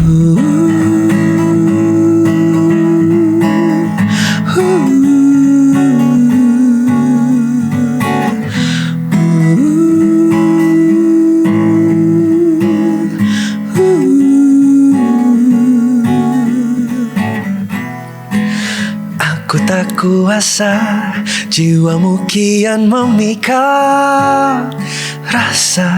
Aku tak kuasa, jiwamu kian memikat rasa.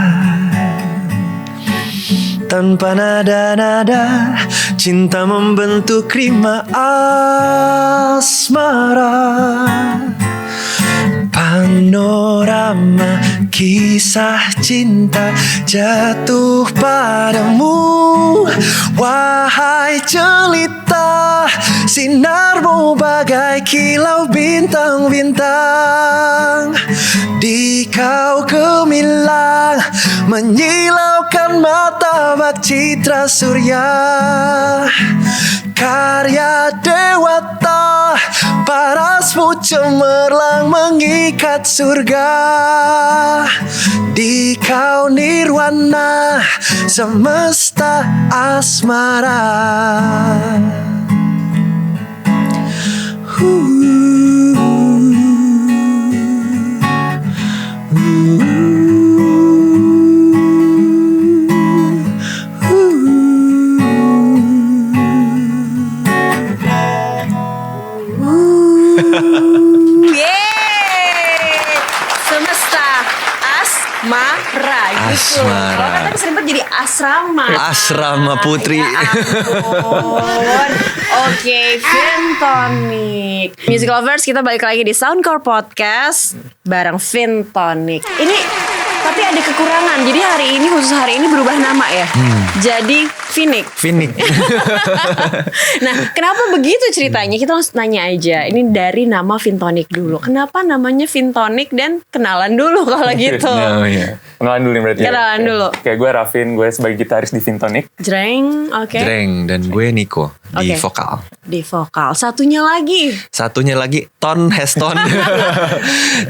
Tanpa nada-nada, cinta membentuk rima asmara. Panorama kisah cinta jatuh padamu. Wahai jelita, sinarmu bagai kilau bintang-bintang. Di kau gemilang, menyilaukan mata bak citra surya. Karya dewata, parasmu cemerlang mengikat surga. Di kau nirwana, semesta asmara. Asmara. Kalau kan tadi sering jadi asrama. Asrama Putri. Ya ampun. Oke, Vintonic. Music lovers, kita balik lagi di Soundcore Podcast bareng Vintonic. Ini tapi ada kekurangan. Jadi hari ini, khusus hari ini berubah nama ya. Jadi Vinic. Nah, kenapa begitu ceritanya? Kita langsung nanya aja. Ini dari nama Vintonic dulu. Kenapa namanya Vintonic, dan kenalan dulu kalau gitu. Kenalan dulu nih berarti. Kenalan dulu. Oke, gue Rafin, gue sebagai gitaris di Vintonic. Jreng, oke. Jreng, dan gue Nico di vokal. Di vokal. Satunya lagi Ton Heston.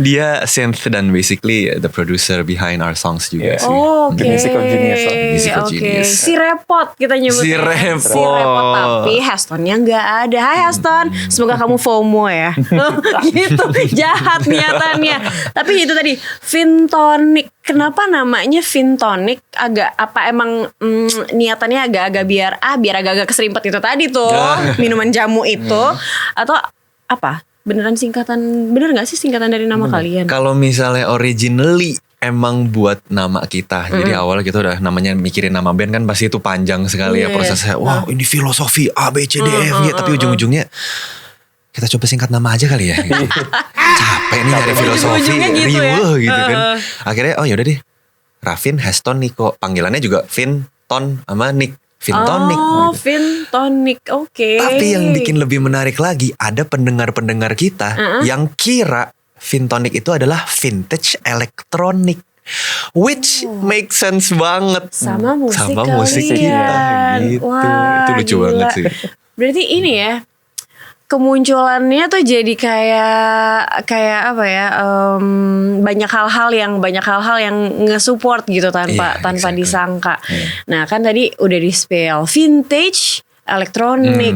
Dia synth dan basically the producer behind our songs juga sih. Oke. The musical genius lah. Musical genius. Si repot kita nyebutnya. Si repot. Tapi Hestonnya nggak ada. Hai Heston, semoga kamu FOMO ya. Gitu, jahat niatannya. Tapi itu tadi Vintonic. Kenapa namanya Vintonic? Agak apa emang niatannya agak-agak biar agak-agak keserimpet itu tadi tuh minuman jamu itu, atau apa? Beneran singkatan? Bener nggak sih singkatan dari nama kalian? Kalau misalnya originally emang buat nama kita. Jadi awalnya kita udah namanya mikirin nama band kan pasti itu panjang sekali ya prosesnya. Wow, ini filosofi A B C D E F G, tapi ujung-ujungnya kita coba singkat nama aja kali ya. Capek nih nyari filosofi, gitu riweuh gitu kan. Akhirnya yaudah deh, Rafin, Heston, Nico. Panggilannya juga Vin, Ton, sama Nick. Vintonic. Oh, Vintonic, oke. Tapi yang bikin lebih menarik lagi, ada pendengar-pendengar kita yang kira Vintonic itu adalah vintage electronic, which make sense banget sama musik kita gitu. Wah, itu lucu banget sih. Berarti ini ya, kemunculannya tuh jadi kayak apa ya, banyak hal-hal yang nge-support gitu tanpa disangka. Nah kan tadi udah di-spell vintage electronic.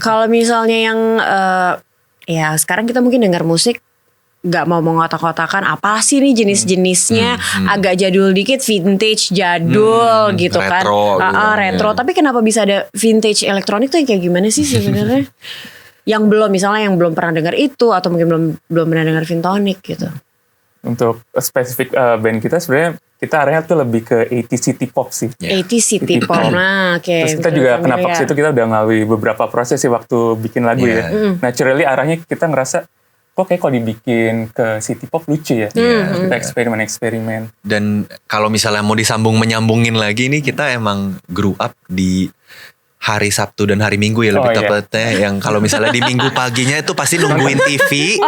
Kalau misalnya yang ya sekarang kita mungkin dengar musik gak mau mengotak-kotakan apa sih nih jenis-jenisnya, agak jadul dikit, vintage jadul gitu retro, kan retro. Tapi kenapa bisa ada vintage elektronik tuh yang kayak gimana sih sebenarnya? Yang belum pernah dengar itu, atau mungkin belum pernah dengar Vintonic gitu. Untuk spesifik band kita sebenarnya kita arahnya tuh lebih ke 80s city pop sih. 80s city pop. Nah, oke. Terus kita juga kenapa ke situ, kita udah ngelalui beberapa proses sih waktu bikin lagu ya. Naturally arahnya kita ngerasa kok kayak kalau dibikin ke city pop lucu ya. Kita eksperimen. Dan kalau misalnya mau menyambungin lagi nih, kita emang grew up di hari Sabtu dan hari Minggu ya, lebih tepatnya. Yang kalau misalnya di Minggu paginya itu pasti nungguin TV,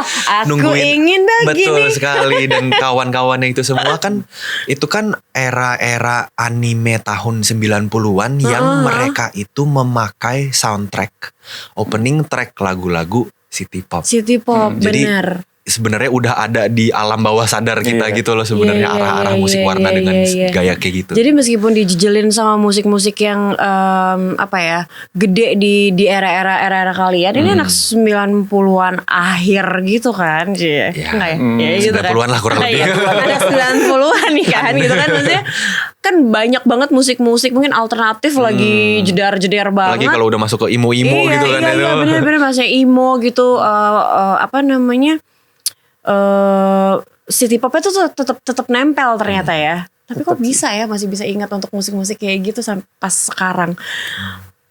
ingin betul sekali. Dan kawan-kawannya itu semua kan, itu kan era-era anime tahun 90-an yang mereka itu memakai soundtrack, opening track lagu-lagu City Pop. City Pop, Jadi benar. sebenarnya udah ada di alam bawah sadar kita gitu loh sebenarnya Iya, arah-arah iya, musik iya, Warna iya, dengan iya. gaya kayak gitu. Jadi meskipun dijejelin sama musik-musik yang apa ya, gede di era-era kalian, ini anak 90-an akhir gitu kan, Cie? Ya, Enggak ya? Ya gitu kan. 90-an lah kurang lebih. Iya, anak 90-an nih kan, gitu kan maksudnya. Kan banyak banget musik-musik mungkin alternatif lagi jedar-jedar banget. Apalagi kalau udah masuk ke emo-emo Iya, gitu kan. iya, bener-bener masih emo gitu. Apa namanya? City pop itu tuh tetap nempel ternyata ya. Tapi kok bisa ya masih bisa ingat untuk musik-musik kayak gitu sampai pas sekarang.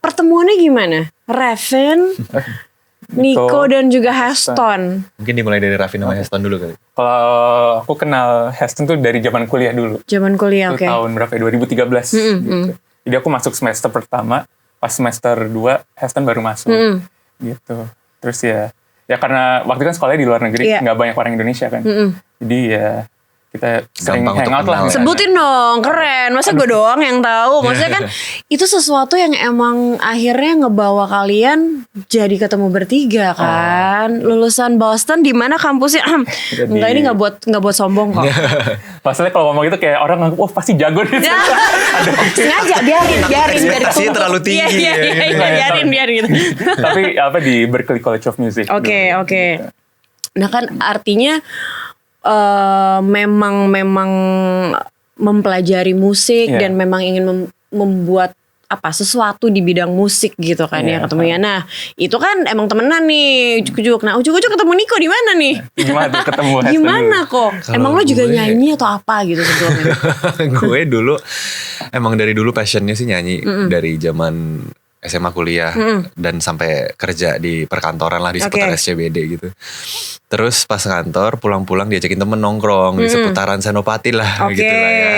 Pertemuannya gimana? Raven, Nico dan juga Heston. Mungkin dimulai dari Raffi sama Heston dulu kali. Kalau aku kenal Heston tuh dari zaman kuliah dulu. Zaman kuliah, Itu oke. tahun berapa ya? 2013 gitu. Jadi aku masuk semester pertama, pas semester 2 Heston baru masuk gitu. Terus ya karena waktu itu kan sekolahnya di luar negeri, Iya. nggak banyak orang Indonesia kan. Jadi ya kita sering Gampang untuk hangout lah. kenal ya. Sebutin dong, keren. Masa gue doang yang tahu? Maksudnya kan itu sesuatu yang emang akhirnya ngebawa kalian jadi ketemu bertiga kan. Lulusan Boston di mana kampusnya? Enggak, ini nggak buat sombong kok. Masalahnya kalau ngomong gitu kayak orang nganggep, wah pasti jago nih. Sengaja biarin Ekspektasinya terlalu tinggi Iya, ya. biarin gitu. Tapi di Berklee College of Music. Oke. Nah kan artinya memang mempelajari musik Iya. dan memang ingin membuat sesuatu di bidang musik gitu kan ya Iya. ketemunya. Nah itu kan emang temenan nih ujuk-ujuk. Nah ujuk-ujuk ketemu Nico di mana nih? Gimana tuh ketemu Heston Gimana dulu? kok? Kalau Emang lo juga gue- nyanyi atau apa gitu sebelumnya? Gue dulu emang dari dulu passionnya sih nyanyi dari zaman SMA kuliah dan sampai kerja di perkantoran lah di seputar Oke. SCBD gitu. Terus pas kantor pulang-pulang diajakin temen nongkrong di seputaran Senopati lah Oke. gitu lah ya.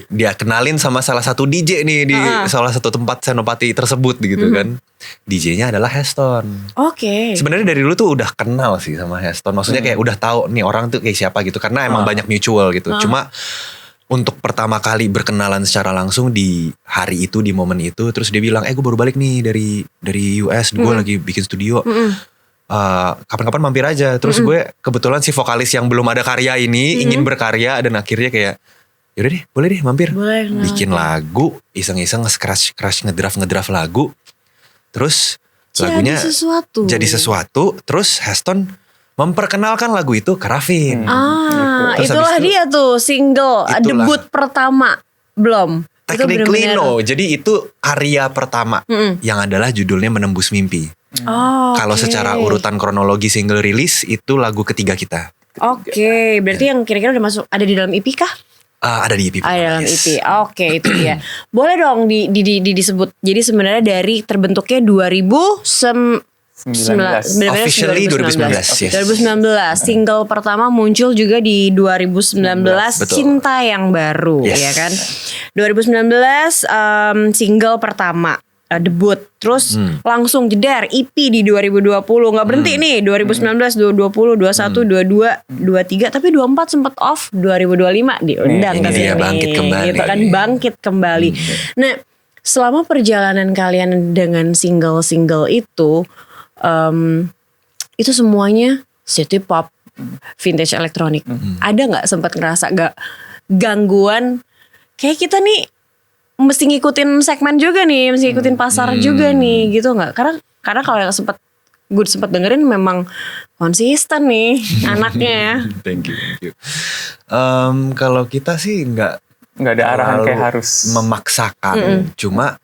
Dia kenalin sama salah satu DJ nih di salah satu tempat Senopati tersebut gitu kan. DJ-nya adalah Heston. Oke. Sebenarnya dari dulu tuh udah kenal sih sama Heston. Maksudnya kayak udah tahu nih orang tuh kayak siapa gitu karena emang banyak mutual gitu. Cuma untuk pertama kali berkenalan secara langsung di hari itu, di momen itu, terus dia bilang, gue baru balik nih dari US, gue lagi bikin studio. Kapan-kapan mampir aja. Terus gue kebetulan si vokalis yang belum ada karya ini ingin berkarya dan akhirnya kayak yaudah deh, boleh deh mampir. Boleh, kenal. Bikin lagu, iseng-iseng nge-scratch ngedraft lagu. Terus lagunya jadi sesuatu. Terus Heston memperkenalkan lagu itu ke Raffin. Terus Itulah habis itu- dia tuh single Itulah. debut pertama belum. Itu Technically bener-bener- no, jadi itu karya pertama yang adalah judulnya Menembus Mimpi. Oh, Kalau oke. secara urutan kronologi single rilis itu lagu ketiga kita. Oke, berarti yang kira-kira udah masuk ada di dalam EP kah? Ada di EP. Ada dalam yes. EP. Oke, itu dia. Boleh dong disebut. Jadi sebenarnya dari terbentuknya 19. Officially 2019, yes. 2019. Single pertama muncul juga di 2019, Betul. Cinta yang Baru, Yes. ya kan? 2019 single pertama debut, terus langsung jedar EP di 2020, nggak berhenti nih 2019, 2020, 21, 22, 23, tapi 24 sempat off, 2025 diundang Ini ke dia, sini, bangkit kembali. gitu kan, bangkit kembali. Nah, selama perjalanan kalian dengan single-single itu semuanya city pop, vintage elektronik. Ada nggak sempat ngerasa gak gangguan? Kayak kita nih mesti ngikutin segmen juga nih, mesti ngikutin pasar juga nih, gitu nggak? Karena kalau yang gue sempat dengerin memang konsisten nih anaknya. Thank you. Kalau kita sih nggak Nggak ada arahan terlalu kayak harus memaksakan. Cuma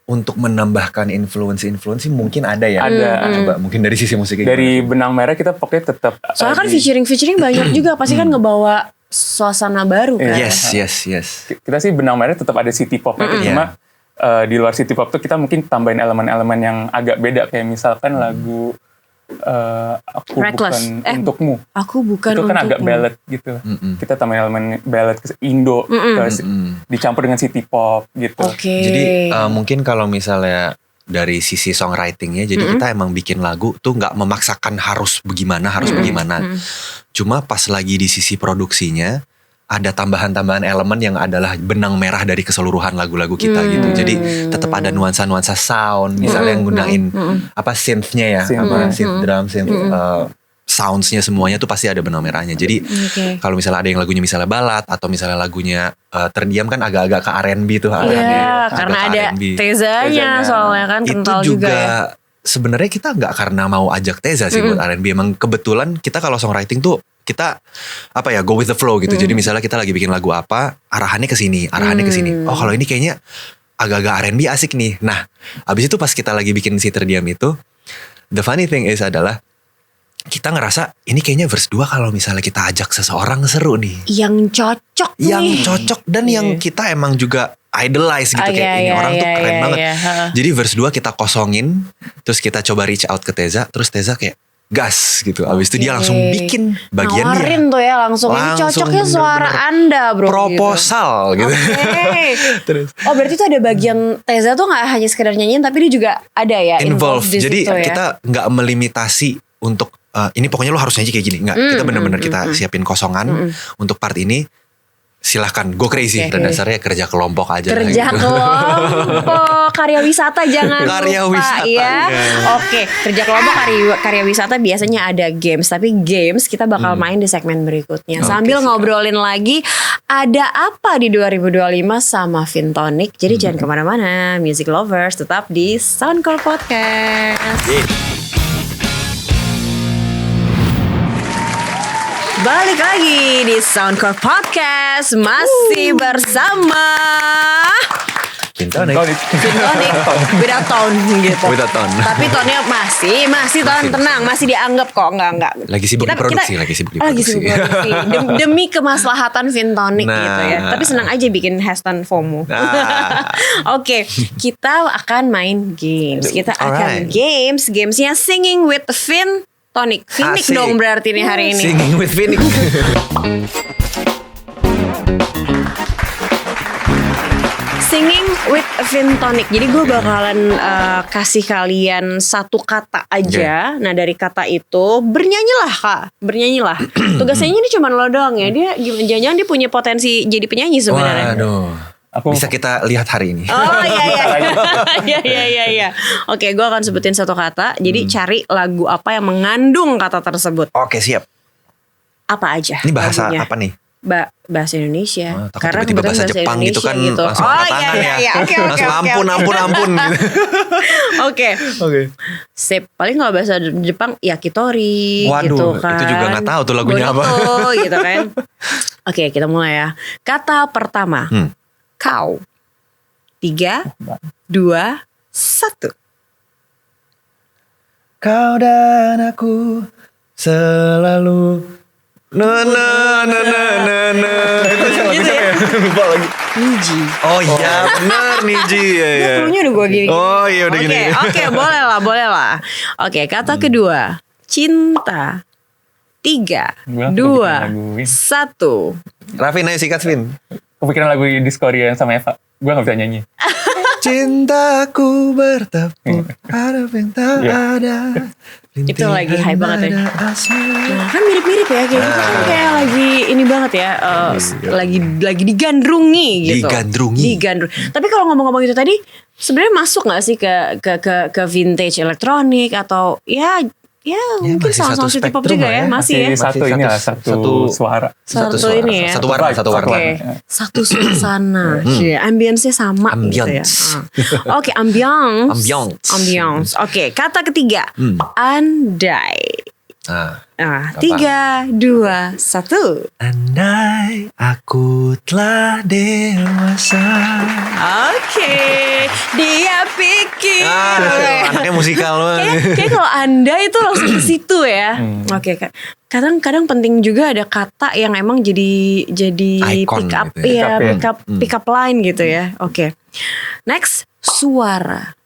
untuk menambahkan influence mungkin ada ya. Ada. Coba mungkin dari sisi musiknya. dari gimana? benang merah kita pokoknya tetap Soalnya kan featuring banyak juga, pasti kan ngebawa suasana baru kan. Yes. kita sih benang merah tetap ada city pop cuma di luar city pop tuh kita mungkin tambahin elemen-elemen yang agak beda kayak misalkan lagu Aku Reckless. Bukan Untukmu. Aku bukan Itu kan agak untukmu. ballad gitu. Kita tambahin elemen ballad ke Indo dicampur dengan city pop gitu. Oke. Jadi mungkin kalau misalnya dari sisi songwritingnya, jadi kita emang bikin lagu tuh nggak memaksakan harus bagaimana, Cuma pas lagi di sisi produksinya ada tambahan-tambahan elemen yang adalah benang merah dari keseluruhan lagu-lagu kita gitu. Jadi tetap ada nuansa-nuansa sound, misalnya yang gunain apa synth-nya ya, Synth. apa synth drum, synth soundsnya semuanya tuh pasti ada benang merahnya. Jadi kalau misalnya ada yang lagunya misalnya balad atau misalnya lagunya terdiam kan agak-agak ke R&B tuh. Iya, karena ada Tezanya soalnya kan kental itu juga juga ya. Sebenarnya kita nggak karena mau ajak Teza sih buat R&B. Emang kebetulan kita kalau songwriting tuh kita apa ya, go with the flow gitu. Jadi misalnya kita lagi bikin lagu apa, arahannya ke sini, arahannya ke sini. Oh kalau ini kayaknya agak-agak R&B asik nih. Nah, abis itu pas kita lagi bikin si terdiam itu, the funny thing is adalah kita ngerasa ini kayaknya verse 2 kalau misalnya kita ajak seseorang seru nih. Yang cocok nih. Yang cocok dan yang kita emang juga idolize gitu. Kayak ini orang tuh keren banget. Jadi verse 2 kita kosongin, terus kita coba reach out ke Teza, terus Teza kayak gas gitu. Abis itu dia langsung bikin bagian nawarin tuh ya langsung. Ini cocoknya suara Anda bro. Proposal gitu. Terus. Oh berarti itu ada bagian Teza tuh gak hanya sekedar nyanyiin, tapi dia juga ada ya involved di Jadi situ ya. kita gak melimitasi untuk ini pokoknya lo harus nyanyi kayak gini. Enggak, kita bener-bener kita siapin kosongan untuk part ini. Silahkan go crazy. Dan dasarnya kerja kelompok aja. Kerja kelompok. Karya wisata jangan karya lupa wisata, ya. Oke, kerja kelompok karya wisata biasanya ada games. Tapi games kita bakal main di segmen berikutnya. Sambil ngobrolin lagi ada apa di 2025 sama Vintonic. Jadi jangan kemana-mana. Music lovers tetap di Soundcore Podcast. Balik lagi di Soundcore Podcast. Masih bersama Vintonic. Beda tone gitu. Beda tone. Tapi tonnya masih tone tenang, masih dianggap kok enggak. Lagi sibuk diproduksi. Demi kemaslahatan Vintonic gitu ya. Tapi senang aja bikin hashtag FOMO. Oke, kita akan main games. Gamesnya Singing with Vintonic. Vinik dong berarti nih hari ini. Singing with Vinik. Singing with Vintonic. Jadi gue bakalan kasih kalian satu kata aja. Nah dari kata itu bernyanyilah kak. Bernyanyilah. Tugasnya ini cuma lo doang ya. Dia jangan-jangan dia punya potensi jadi penyanyi sebenarnya. Waduh. Bisa kita lihat hari ini. Oh iya. Oke, gue akan sebutin satu kata. Jadi cari lagu apa yang mengandung kata tersebut. Oke, siap. Apa aja? Ini bahasa lagunya. Apa nih? Bahasa Indonesia. Karena tiba-tiba bahasa Jepang gitu kan gitu. langsung angkat tangan ya. Langsung ampun gitu. Oke. Sip. Paling kalau bahasa Jepang yakitori. Waduh, gitu kan. itu juga gak tahu tuh lagunya apa. Gitu kan. Oke, kita mulai ya. Kata pertama. Kau. 3, 2, 1. Kau dan aku selalu Itu siapa Gitu ya? Lupa lagi. Niji. Oh iya bener Niji ya. Cluenya udah gue gini. Oh iya udah gini. Oke, boleh lah. Oke, kata kedua. Cinta. 3, 2, 1. Raffin ayo sikat Vin. Kepikiran lagu Discordia yang sama Eva. Gue gak bisa nyanyi. Cintaku bertepuk harap yang tak ada. Itu lagi high banget ya. Nah, kan mirip-mirip ya kayak gitu kan kayak lagi ini banget ya. Lagi digandrungi gitu. Digandrungi. Tapi kalau ngomong-ngomong itu tadi sebenarnya masuk nggak sih ke vintage elektronik atau ya mungkin salah satu pop juga ya masih ya. Satu suara. Satu ini ya. Satu warna. Satu suasana. Ambience-nya sama gitu ya. Oke, ambience. Oke, kata ketiga. Andai. 3, 2, 1. Andai aku telah dewasa. Oke, dia pikir. Anaknya musikal loh. Kayak kalau andai itu langsung ke situ ya. Oke, kadang penting juga ada kata yang emang jadi icon pick up gitu ya. pick up line gitu ya. Oke. Next, suara.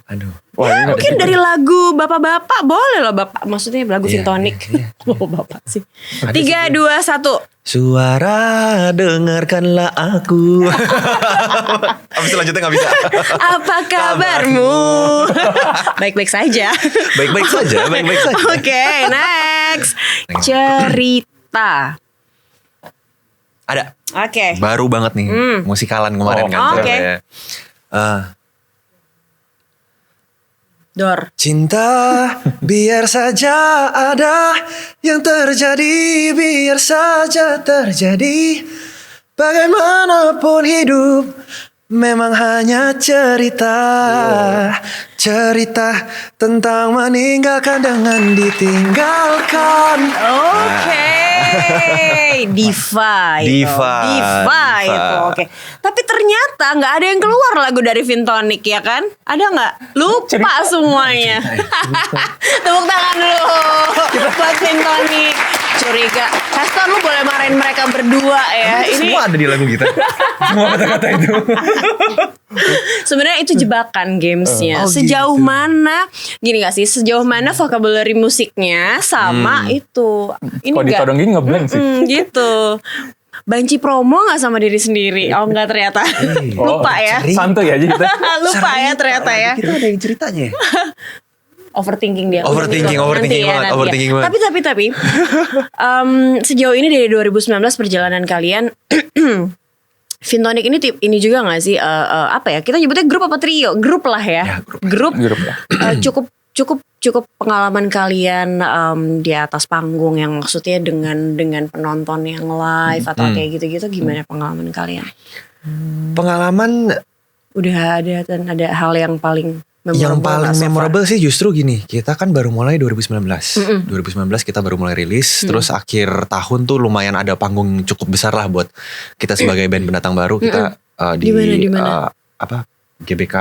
Aduh. Ya, mungkin dari lagu bapak-bapak boleh loh bapak. Maksudnya lagu Vintonic. Bapak sih. 3, 2, 1. Suara dengarkanlah aku. Abis itu lanjutnya gak bisa. Apa kabarmu? Baik-baik saja. Baik-baik saja. Oke, next. Cerita. Ada. Oke. Baru banget nih. Musikalan kemarin kan. Oke. Dor. Cinta biar saja ada, yang terjadi biar saja terjadi. Bagaimanapun hidup memang hanya cerita. Cerita tentang meninggalkan dengan ditinggalkan. Oke. Diva itu. Diva itu. Oke. Tapi ternyata nggak ada yang keluar lagu dari Vintonic ya kan? Ada nggak? Lupa semuanya. Tepuk tangan dulu buat Vintonic. Curiga. Castor, lu boleh marahin mereka berdua ya. Ini semua ada di lagu kita. Semua kata-kata itu. Sebenarnya itu jebakan gamesnya. Oh, Sejauh gitu. mana, gini gak sih? Sejauh mana vocabulary musiknya sama itu. Ini Kalau ditodong gini ngeblank sih. gitu. Banci promo gak sama diri sendiri? Oh enggak ternyata. Lupa ya. Santuy aja kita. Lupa ya ternyata ya. Kita ada yang ceritanya. Overthinking dia. Overthinking Nanti banget, overthinking banget. Tapi sejauh ini dari 2019 perjalanan kalian Vintonic ini juga gak sih apa ya? Kita nyebutnya grup apa trio? Grup lah ya. Grup. Cukup pengalaman kalian di atas panggung yang maksudnya dengan penonton yang live atau kayak gitu-gitu, gimana pengalaman kalian? Pengalaman Udah ada hal yang paling yang paling so far? memorable sih justru gini, kita kan baru mulai 2019. 2019 kita baru mulai rilis, terus akhir tahun tuh lumayan ada panggung cukup besar lah buat kita sebagai band pendatang baru. Kita di Dimana? GBK.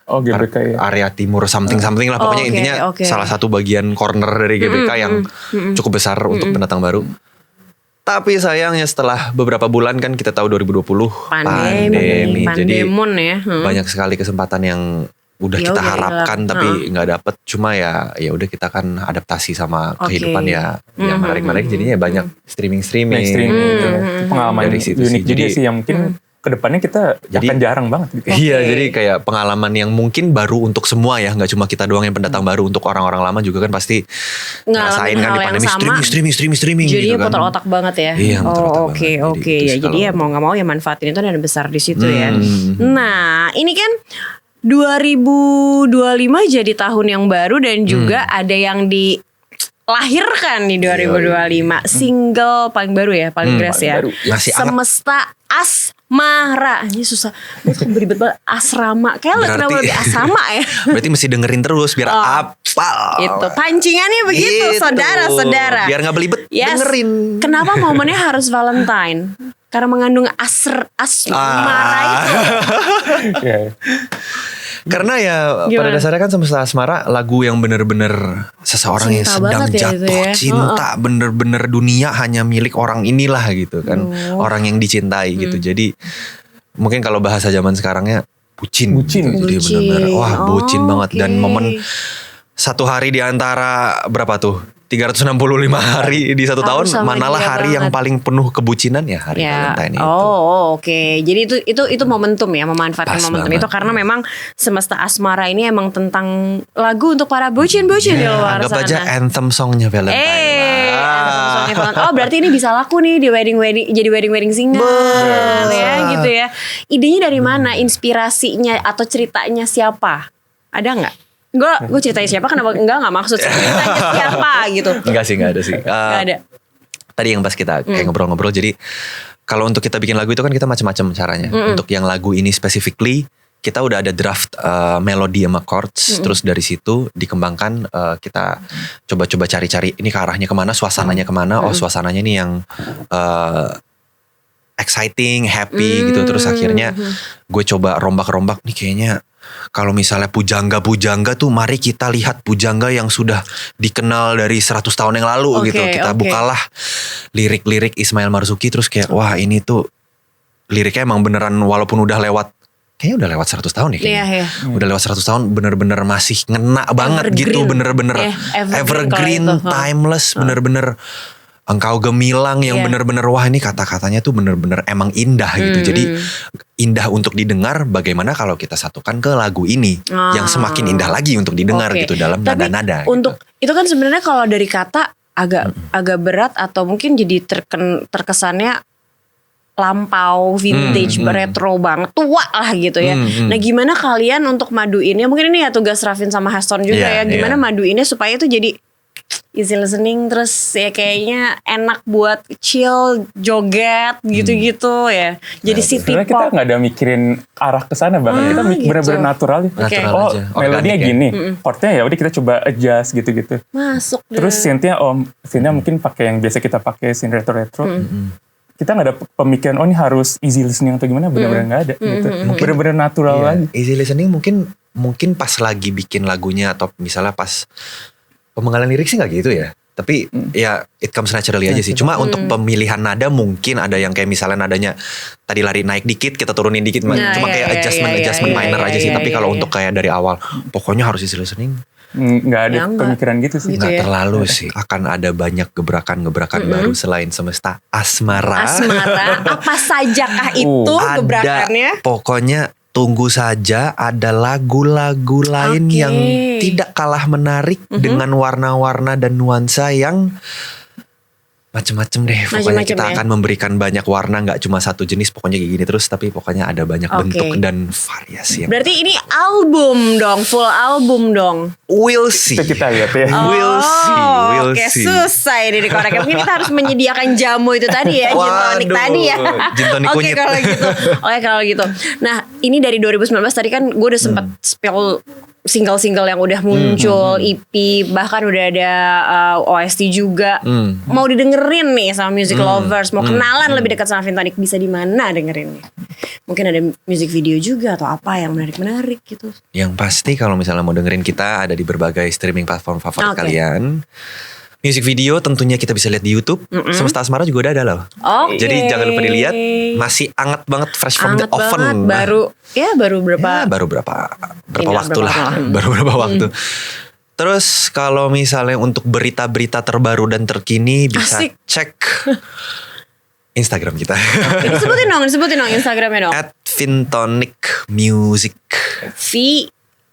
Oh GBK ya. Area timur something lah, pokoknya intinya salah satu bagian corner dari GBK yang cukup besar untuk pendatang baru. Tapi sayangnya setelah beberapa bulan kan kita tahu 2020 pandemi. Jadi banyak sekali kesempatan yang udah kita harapkan tapi nggak dapet. Cuma ya udah kita kan adaptasi sama kehidupan ya menarik jadinya banyak streaming itu pengalaman dari situ unik sih. juga sih yang mungkin kedepannya kita akan jarang banget gitu. Iya, jadi kayak pengalaman yang mungkin baru untuk semua ya, nggak cuma kita doang yang pendatang baru, untuk orang-orang lama juga kan pasti ngerasain kan di pandemi streaming jadinya gitu kan. putar otak banget ya. Iya, Oke. Ya jadi ya mau nggak mau ya manfaatin itu dan besar di situ ya. Nah, ini kan 2025 jadi tahun yang baru dan juga ada yang dilahirkan di 2025. Single paling baru ya, paling fresh ya. Masih anget. Semesta Asmara. Ini susah. Itu beribet banget. Asrama. Kayak kenapa lebih asrama ya. Berarti mesti dengerin terus biar apal. Itu pancingannya begitu, Gitu. saudara-saudara. Biar gak belibet, dengerin. Kenapa momennya harus Valentine? Karena mengandung asmara itu. Karena ya pada dasarnya kan Semesta Asmara lagu yang bener-bener seseorang yang sedang jatuh cinta, bener-bener dunia hanya milik orang inilah gitu kan, orang yang dicintai gitu. Jadi mungkin kalau bahasa zaman sekarangnya bucin. Gitu. Jadi bener-bener bucin banget. Dan momen satu hari di antara berapa tuh 365 hari di satu tahun, manalah hari yang paling penuh kebucinan ya hari Valentine itu. Oke. Jadi itu momentum ya, memanfaatkan momentum itu karena memang Semesta Asmara ini emang tentang lagu untuk para bucin-bucin di luar sana. Anggap aja anthem songnya Valentine. Oh berarti ini bisa laku nih di jadi wedding single ya gitu ya. Idenya dari mana? Inspirasinya atau ceritanya siapa? Ada nggak? Gue ceritain siapa, kenapa enggak maksud ceritanya siapa gitu. Enggak ada sih. Enggak ada. Tadi yang pas kita kayak ngobrol-ngobrol, jadi kalau untuk kita bikin lagu itu kan kita macam-macam caranya. Untuk yang lagu ini specifically kita udah ada draft melodi sama chords, terus dari situ dikembangkan, kita coba-coba cari-cari ini ke arahnya kemana, suasananya kemana. Oh suasananya nih yang exciting, happy gitu. Terus akhirnya gue coba rombak-rombak nih kayaknya. Kalau misalnya pujangga tuh mari kita lihat pujangga yang sudah dikenal dari 100 tahun yang lalu gitu. Kita bukalah lirik-lirik Ismail Marzuki, terus kayak wah ini tuh liriknya emang beneran walaupun udah lewat, kayaknya udah lewat 100 tahun ya kayaknya. Iya. Udah lewat 100 tahun bener-bener masih ngena banget gitu. Bener-bener evergreen, timeless, bener-bener engkau gemilang yang bener-bener wah ini kata-katanya tuh bener-bener emang indah gitu. Jadi indah untuk didengar, bagaimana kalau kita satukan ke lagu ini yang semakin indah lagi untuk didengar gitu dalam nada-nada. Untuk itu kan sebenarnya kalau dari kata agak berat atau mungkin jadi terkesannya lampau, vintage, retro banget, tua lah gitu ya. Nah gimana kalian untuk maduinnya, mungkin ini ya tugas Rafin sama Haston juga ya, gimana maduinnya supaya itu jadi easy listening, terus ya kayaknya enak buat chill, joget gitu-gitu ya. Jadi city pop. Sebenarnya kita nggak ada mikirin arah ke sana banget. Kita gitu. bener-bener natural. Natural Oh, aja. melodinya Organik ya. gini. Chordnya ya udah kita coba adjust gitu-gitu. Masuk deh. Terus synthnya mungkin pakai yang biasa kita pakai, synth retro-retro. Kita nggak ada pemikiran ini harus easy listening atau gimana, bener-bener nggak ada gitu. Bener-bener natural aja. Easy listening mungkin pas lagi bikin lagunya atau misalnya pas pemenggalan lirik sih nggak gitu ya. Tapi ya it comes naturally aja sih. Cuma untuk pemilihan nada mungkin ada yang kayak misalnya nadanya tadi lari naik dikit, kita turunin dikit. Cuma kayak adjustment minor aja sih. Tapi kalau untuk kayak dari awal pokoknya harus easy listening. Nggak ada pemikiran gitu sih. Nggak terlalu sih. Akan ada banyak gebrakan-gebrakan baru selain semesta asmara. Apa sajakah itu gebrakannya? Ada, pokoknya tunggu saja, ada lagu-lagu lain yang tidak kalah menarik dengan warna-warna dan nuansa yang macem-macem deh. Pokoknya kita akan memberikan banyak warna, nggak cuma satu jenis, pokoknya kayak gini terus. Tapi pokoknya ada banyak bentuk dan variasi. Berarti ini album dong, full album dong. We'll see. Itu kita lihat ya. We'll see. Susah ini dikorek. Mungkin kita harus menyediakan jamu itu tadi ya, gin tonic tadi ya. Gin tonic kunyit. Oke kalau gitu. Nah ini dari 2019 tadi kan gue udah sempat spill single-single yang udah muncul, EP, bahkan udah ada OST juga. Mau didengerin nih sama music lovers, mau kenalan lebih dekat sama Vintonic, bisa di mana dengerinnya? Mungkin ada music video juga atau apa yang menarik-menarik gitu. Yang pasti kalau misalnya mau dengerin kita ada di berbagai streaming platform favorit kalian. Music video tentunya kita bisa lihat di YouTube. Semesta Asmara juga udah ada loh. Jadi jangan lupa dilihat. Masih anget banget, fresh from the oven. Baru berapa? Baru berapa waktu lah. Baru berapa waktu. Terus kalau misalnya untuk berita-berita terbaru dan terkini bisa cek Instagram kita. Disebutin dong Instagramnya dong. @Vintonic_music.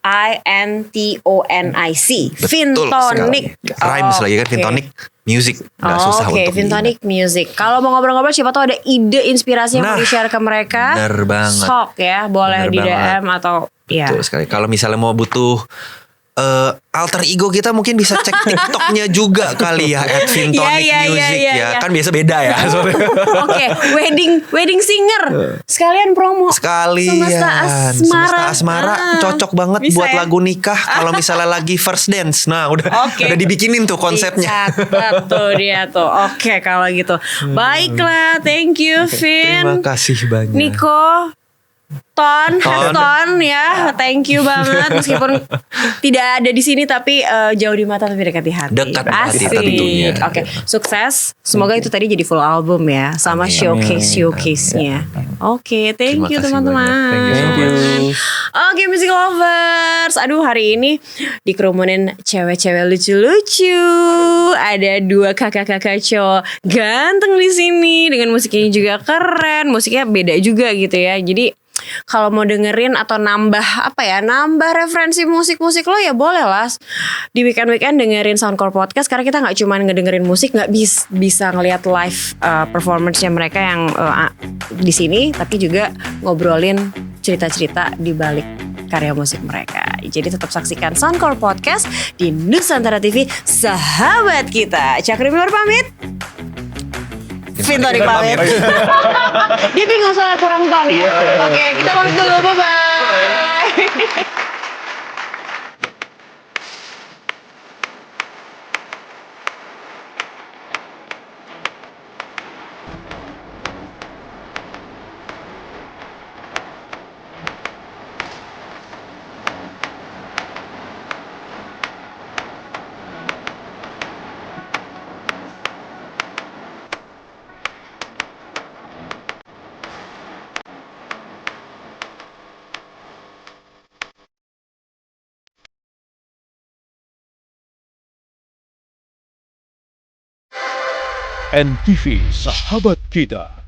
VINTONIC. Betul sekali. Rhymes lagi kan, Vintonic Music. Gak susah untuk Vintonic Music. Kalau mau ngobrol-ngobrol siapa tahu ada ide inspirasi yang mau di-share ke mereka. Bener banget. Sok ya, boleh di DM atau ya. Betul sekali. Kalau misalnya mau butuh alter ego kita mungkin bisa cek TikToknya juga kali ya @Vintonic Music ya. Kan biasa beda ya. Oke, wedding singer. Sekalian promo. Semesta Asmara cocok banget buat lagu nikah kalau misalnya lagi first dance. Nah, udah dibikinin tuh konsepnya. Tuh dia tuh. Oke, kalau gitu. Baiklah, thank you Vin. Terima kasih banyak. Nico, Haston ya, thank you banget meskipun tidak ada di sini tapi jauh di mata tapi dekat di hati. Dekat hati tentunya. Oke, sukses. Semoga itu tadi jadi full album ya, sama showcase-nya. Oke, thank you teman-teman. Thank you. Oke, music lovers. Aduh, hari ini dikerumunin cewek-cewek lucu-lucu. Ada 2 kakak-kakak cowok ganteng di sini dengan musiknya juga keren. Musiknya beda juga gitu ya. Jadi kalau mau dengerin atau nambah referensi musik-musik lo ya boleh lah di weekend dengerin Soundcore Podcast, karena kita nggak cuma ngedengerin musik, nggak bisa ngelihat live performance-nya mereka yang di sini, tapi juga ngobrolin cerita-cerita di balik karya musik mereka. Jadi tetap saksikan Soundcore Podcast di Nusantara TV, sahabat kita. Cakri Miller pamit. Vintonic pamit. Dia bingung soal kurang ton ya. Oke, kita pamit dulu. Bye-bye. NTV Sahabat Kita.